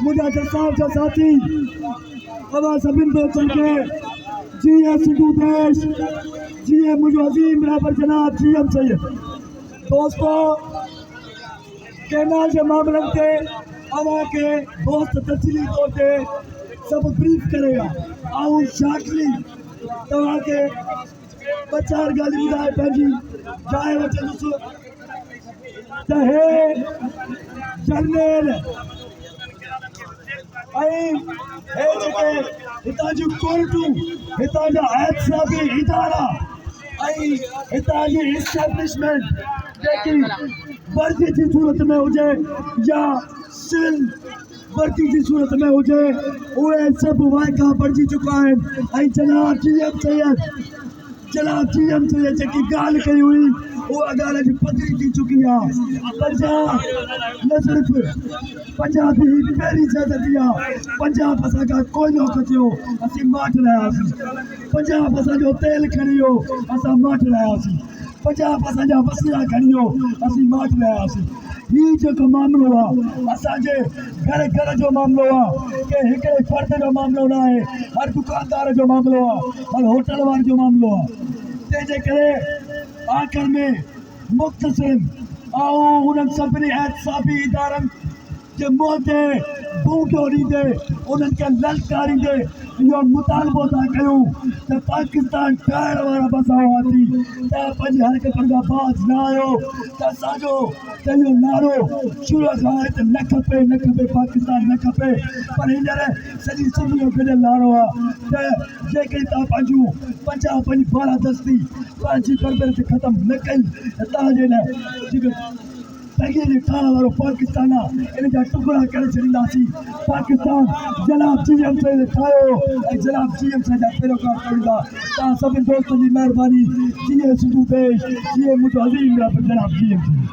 मुझा जसाब जा साथी अवा सभिन दोस्तन के जिए सिंधु देश जिए मुझो अजीम रहबर जनाब जीएम सैयद। दोस्तों कैनाल के मामले से अवा के दोस्त तफसीली तौर पे सब ब्रीफ करेगा आऊं शाकली तवा के बचार गाली बुधाए पंहिंजी जाए वचन तहे जनरल हितां जूं कोर्टूं हितां जा एहतसाबी इदारा हितां जी इस्टेब्लिशमेंट जेकी वर्दी जी सूरत में हुजे या सिविल वर्दी जी सूरत में हुजे उहे सभु वाइका बणिजी चुका आहिनि। जनाब जीएम सैयद जेकी ॻाल्हि कई हुई उहा ॻाल्हि अॼु पधरी थी चुकी आहे। पंजाब न सिर्फ़ु पंजाब जी पहिरीं ज़िंदगी आहे, पंजाब असांखां कोयलो खटियो असीं माठ रहियासीं, पंजाब असांजो तेल खणी वियो असां माठ रहियासीं, पंजाब असांजा वसीला खणी वियो असीं माठ रहियासीं। हीउ जेको मामिलो आहे असांजे घर घर जो मामिलो आहे, के हिकिड़े फर्द जो मामिलो न आहे, हर दुकानदार जो मामिलो आहे, हर होटल वारे जो मामिलो आहे। तंहिंजे करे आख़िर में मुख़्तसिर ऐं उन्हनि सभिनी एहतसाबी इदारनि जे मुंहं ते बूटो ॾींदे उन्हनि खे ललकारींदे इहो मुतालबो था कयूं त पाकिस्तान ठाहिण वारा बस हुआसीं त पंहिंजी हरकतुनि खां बाज़ न आहियो त असांजो त इहो नारो शुरू खां आहे त न खपे पाकिस्तान न खपे। पर हींअर सॼी सिंध जो गॾियल नारो आहे त जेकॾहिं तव्हां पंहिंजी बारादस्ती पंहिंजी परवरिश ख़तमु न कई त तव्हांजे लाइ जेको पंहिंजे ठाहिण वारो पाकिस्तान आहे इन जा टुकड़ा करे छॾींदासीं। पाकिस्तान जनाब जीएम सैयद ठाहियो ऐं जनाब जीएम सैयद जा पैरोकार करींदा। तव्हां सभिनी दोस्तनि जी महिरबानी। जिए सिंधु देश, जिए मुंहिंजो अज़ीम जनाब जीएम सैयद।